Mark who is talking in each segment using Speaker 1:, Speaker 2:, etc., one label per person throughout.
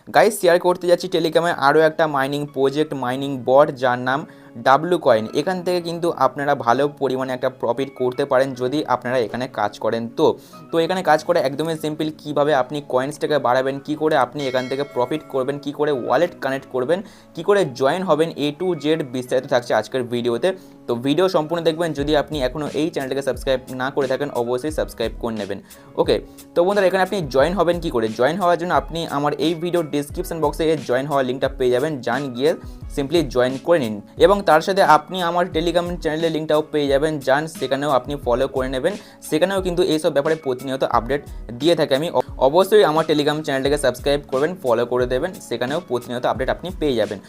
Speaker 1: Guys share করতে যাচ্ছি টেলিগ্রামে আরও একটা মাইনিং প্রজেক্ট, মাইনিং বট, যার নাম ডাব্লু কয়েন। এখান থেকে কিন্তু আপনারা ভালো পরিমাণে একটা প্রফিট করতে পারেন যদি আপনারা এখানে কাজ করেন। তো এখানে কাজ করে একদমই সিম্পল। কীভাবে আপনি কয়েন্সটাকে বাড়াবেন, কী করে আপনি এখান থেকে প্রফিট করবেন, কী করে ওয়ালেট কানেক্ট করবেন, কী করে জয়েন হবেন, A to Z বিস্তারিত থাকছে আজকের ভিডিওতে। তো ভিডিও সম্পূর্ণ দেখবেন। যদি আপনি এখনও এই চ্যানেলটাকে সাবস্ক্রাইব না করে থাকেন অবশ্যই সাবস্ক্রাইব করে নেবেন। ওকে, তো বন্ধুরা এখানে আপনি জয়েন হবেন কী করে? জয়েন হওয়ার জন্য আপনি আমার এই ভিডিওর ডিসক্রিপশন বক্সে জয়েন হওয়ার লিঙ্কটা পেয়ে যাবেন। যান গিয়ে সিম্পলি জয়েন করে নিন এবং তার সাথে আপনি আমার টেলিগ্রাম চ্যানেলের লিঙ্কটাও পেয়ে যাবেন। যান সেখানেও আপনি ফলো করে নেবেন। সেখানেও কিন্তু এইসব ব্যাপারে প্রতিনিয়ত আপডেট দিয়ে থাকে আমি। অবশ্যই আমার টেলিগ্রাম চ্যানেলটাকে সাবস্ক্রাইব করবেন, ফলো করে দেবেন। সেখানেও প্রতিনিয়ত আপডেট আপনি পেয়ে যাবেন।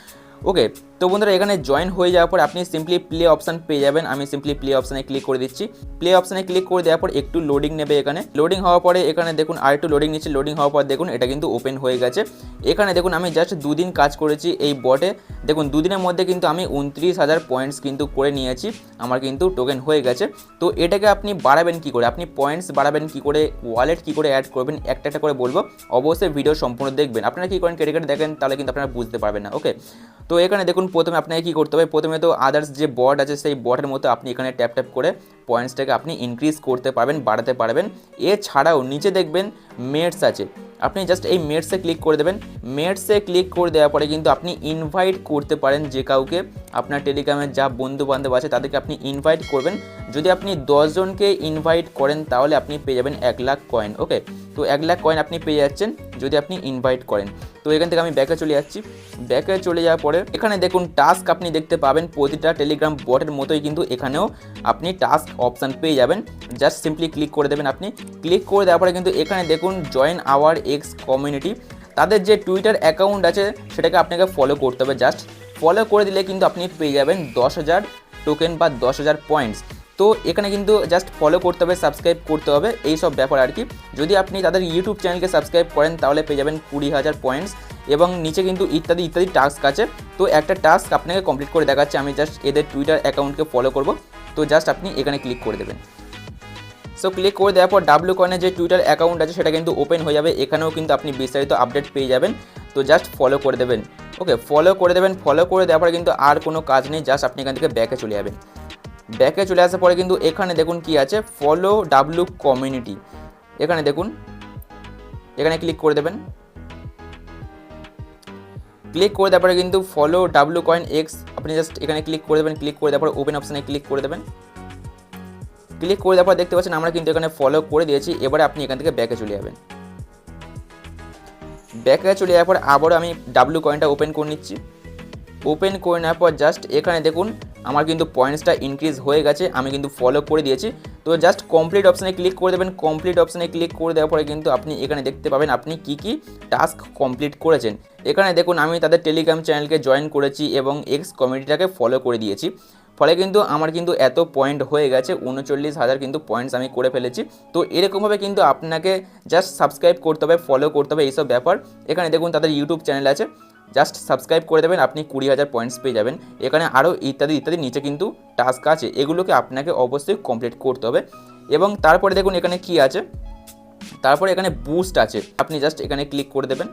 Speaker 1: ওকে, তো বন্ধুরা এখানে জয়েন হয়ে যাওয়ার পর আপনি সিম্পলি প্লে অপশান পেয়ে যাবেন। আমি সিম্পলি প্লে অপশানে ক্লিক করে দিচ্ছি। প্লে অপশানে ক্লিক করে দেওয়ার পর একটু লোডিং নেবে। এখানে লোডিং হওয়ার পরে এখানে দেখুন আর একটু লোডিং নিচ্ছে। লোডিং হওয়ার পর দেখুন এটা কিন্তু ওপেন হয়ে গেছে। এখানে দেখুন আমি জাস্ট 2 দিন কাজ করেছি এই বটে। দেখুন 2 দিনের মধ্যে কিন্তু আমি 29,000 পয়েন্টস কিন্তু করে নিয়েছি। আমার কিন্তু টোকেন হয়ে গেছে। তো এটাকে আপনি বাড়াবেন কী করে, আপনি পয়েন্টস বাড়াবেন কী করে, ওয়ালেট কী করে অ্যাড করবেন, একটা একটা করে বলবো। অবশ্যই ভিডিও সম্পূর্ণ দেখবেন। আপনারা কী করেন কেটে কেটে দেখেন, তাহলে কিন্তু আপনারা বুঝতে পারবেন না। ওকে, তো এখানে দেখুন প্রথমে আপনাকে কী করতে হবে, প্রথমে তো আদার্স যে বট আছে সেই বটের মতো আপনি এখানে ট্যাপ ট্যাপ করে পয়েন্টসটাকে আপনি ইনক্রিজ করতে পারবেন, বাড়াতে পারবেন। এছাড়াও নিচে দেখবেন মেটস আছে, আপনি জাস্ট এই মেটসে ক্লিক করে দেবেন। মেটসে ক্লিক করে দেওয়ার পরে কিন্তু আপনি ইনভাইট করতে পারেন যে কাউকে, আপনার টেলিগ্রামের যা বন্ধু বান্ধব আছে তাদেরকে আপনি ইনভাইট করবেন। যদি আপনি 10 জনকে ইনভাইট করেন তাহলে আপনি পেয়ে যাবেন 1 লাখ কয়েন। ওকে, তো 1 লাখ কয়েন আপনি পেয়ে যাচ্ছেন যদি আপনি ইনভাইট করেন। তো এখান থেকে আমি ব্যাকে চলে যাচ্ছি। ব্যাকে চলে যাওয়ার পরে এখানে দেখুন টাস্ক আপনি দেখতে পাবেন। প্রতিটা টেলিগ্রাম বটের মতোই কিন্তু এখানেও আপনি টাস্ক অপশান পেয়ে যাবেন। জাস্ট সিম্পলি ক্লিক করে দেবেন। আপনি ক্লিক করে দেওয়ার পরে কিন্তু এখানে দেখুন জয়েন আওয়ার এক্স কমিউনিটি, তাদের যে টুইটার অ্যাকাউন্ট আছে সেটাকে আপনাকে ফলো করতে হবে। জাস্ট ফলো করে দিলে কিন্তু আপনি পেয়ে যাবেন 10,000 টোকেন বা 10,000 পয়েন্টস। তো এখানে কিন্তু জাস্ট ফলো করতে হবে, সাবস্ক্রাইব করতে হবে, এই সব ব্যাপার আর কি। যদি আপনি তাদের ইউটিউব চ্যানেলকে সাবস্ক্রাইব করেন তাহলে পেয়ে যাবেন 20,000 পয়েন্টস এবং নিচে কিন্তু ইত্যাদি ইত্যাদি টাস্ক আছে। তো একটা টাস্ক আপনাকে কমপ্লিট করে দেখাচ্ছে। আমি জাস্ট এদের টুইটার অ্যাকাউন্টকে ফলো করব। তো জাস্ট আপনি এখানে ক্লিক করে দেবেন। সো ক্লিক করে দেওয়ার পর ডাব্লু কয়েনের যে টুইটার অ্যাকাউন্ট আছে সেটা কিন্তু ওপেন হয়ে যাবে। এখানেও কিন্তু আপনি বিস্তারিত আপডেট পেয়ে যাবেন। তো জাস্ট ফলো করে দেবেন। ওকে, ফলো করে দেবেন। ফলো করে দেওয়ার পরে কিন্তু আর কোনো কাজ নেই, জাস্ট আপনি এখান থেকে ব্যাকে চলে যাবেন। ব্যাকে চলে আসার পরে কিন্তু এখানে দেখুন কি আছে, ফলো ডাব্লু কমিউনিটি। এখানে দেখুন, এখানে ক্লিক করে দেবেন। ক্লিক করে দেওয়ার পরে কিন্তু ফলো ডাব্লু কয়েন এক্স আপনি জাস্ট এখানে ক্লিক করে দেবেন। ক্লিক করে দেওয়ার পর ওপেন অপশানে ক্লিক করে দেবেন। ক্লিক করে দেওয়ার পর দেখতে পাচ্ছেন আমরা কিন্তু এখানে ফলো করে দিয়েছি। এবারে আপনি এখান থেকে ব্যাকে চলে যাবেন। ব্যাকে চলে যাওয়ার পর আবারও আমি ডাব্লু কয়েনটা ওপেন করে নিচ্ছি। ওপেন করে নেওয়ার পর জাস্ট এখানে দেখুন আমার কিন্তু পয়েন্টসটা ইনক্রিজ হয়ে গেছে, আমি কিন্তু ফলো করে দিয়েছি। তো জাস্ট কমপ্লিট অপশানে ক্লিক করে দেবেন। কমপ্লিট অপশানে ক্লিক করে দেওয়ার পরে কিন্তু আপনি এখানে দেখতে পাবেন আপনি কি কি টাস্ক কমপ্লিট করেছেন। এখানে দেখুন আমি তাদের টেলিগ্রাম চ্যানেলকে জয়েন করেছি এবং এক্স কমিউনিটিটাকে ফলো করে দিয়েছি। ফলে কিন্তু আমার কিন্তু এত পয়েন্ট হয়ে গেছে, 39,000 কিন্তু পয়েন্টস আমি করে ফেলেছি। তো এরকমভাবে কিন্তু আপনাকে জাস্ট সাবস্ক্রাইব করতে হবে, ফলো করতে হবে, এইসব ব্যাপার। এখানে দেখুন তাদের ইউটিউব চ্যানেল আছে, জাস্ট সাবস্ক্রাইব করে দেবেন, আপনি 20,000 পয়েন্টস পেয়ে যাবেন। এখানে আরও ইত্যাদি ইত্যাদি নিচে কিন্তু টাস্ক আছে, এগুলোকে আপনাকে অবশ্যই কমপ্লিট করতে হবে। এবং তারপরে দেখুন এখানে কি আছে, তারপরে এখানে বুস্ট আছে, আপনি জাস্ট এখানে ক্লিক করে দেবেন।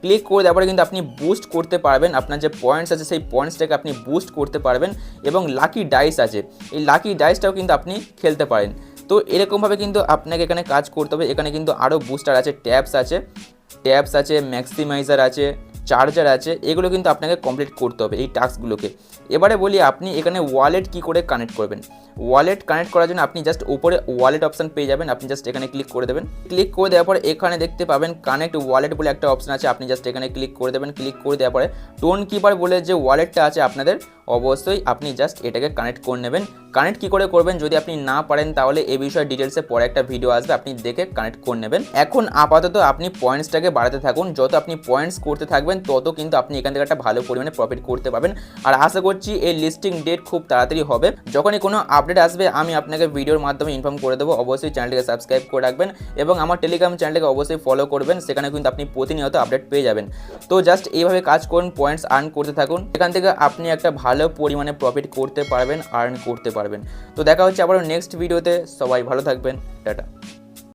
Speaker 1: ক্লিক করে দেওয়ার পরে কিন্তু আপনি বুস্ট করতে পারবেন, আপনার যে পয়েন্টস আছে সেই পয়েন্টসটাকে আপনি বুস্ট করতে পারবেন। এবং লাকি ডাইস আছে, এই লাকি ডাইসটাও কিন্তু আপনি খেলতে পারেন। তো এরকমভাবে কিন্তু আপনাকে এখানে কাজ করতে হবে। এখানে কিন্তু আরও বুস্টার আছে, ট্যাপস আছে, ম্যাক্সিমাইজার আছে, চার্জার আছে, এগুলো কিন্তু আপনাকে কমপ্লিট করতে হবে এই টাস্কগুলোকে। এবারে বলি আপনি এখানে ওয়ালেট কি করে কানেক্ট করবেন। ওয়ালেট কানেক্ট করার জন্য আপনি জাস্ট উপরে ওয়ালেট অপশান পেয়ে যাবেন, আপনি জাস্ট এখানে ক্লিক করে দেবেন। ক্লিক করে দেওয়ার পরে এখানে দেখতে পাবেন কানেক্ট ওয়ালেট বলে একটা অপশান আছে, আপনি জাস্ট এখানে ক্লিক করে দেবেন। ক্লিক করে দেওয়ার পরে টোন কিপার বলে যে ওয়ালেটটা আছে আপনাদের, অবশ্যই আপনি জাস্ট এটাকে কানেক্ট করে নেবেন। কানেক্ট কী করে করবেন যদি আপনি না পারেন তাহলে এই বিষয়ে ডিটেলসে পরে একটা ভিডিও আসবে, আপনি দেখে কানেক্ট করে নেবেন। এখন আপাতত আপনি পয়েন্টসটাকে বাড়াতে থাকুন, যত আপনি পয়েন্টস করতে থাকবেন তত কিন্তু আপনি এখান থেকে একটা ভালো পরিমাণে প্রফিট করতে পারবেন। আর আশা করছি এই লিস্টিং ডেট খুব তাড়াতাড়ি হবে। যখনই কোনো আপডেট আসবে আমি আপনাকে ভিডিওর মাধ্যমে ইনফর্ম করে দেবো। অবশ্যই চ্যানেলটিকে সাবস্ক্রাইব করে রাখবেন এবং আমার টেলিগ্রাম চ্যানেলটিকে অবশ্যই ফলো করবেন, সেখানে কিন্তু আপনি প্রতিনিয়ত আপডেট পেয়ে যাবেন। তো জাস্ট এইভাবে কাজ করুন, পয়েন্টস আর্ন করতে থাকুন, এখান থেকে আপনি একটা ভালো পরিমাণে প্রফিট করতে পারবেন, আর্ন করতে পারবেন। তো দেখা হচ্ছে আবারও নেক্সট ভিডিওতে, সবাই ভালো থাকবেন, টাটা।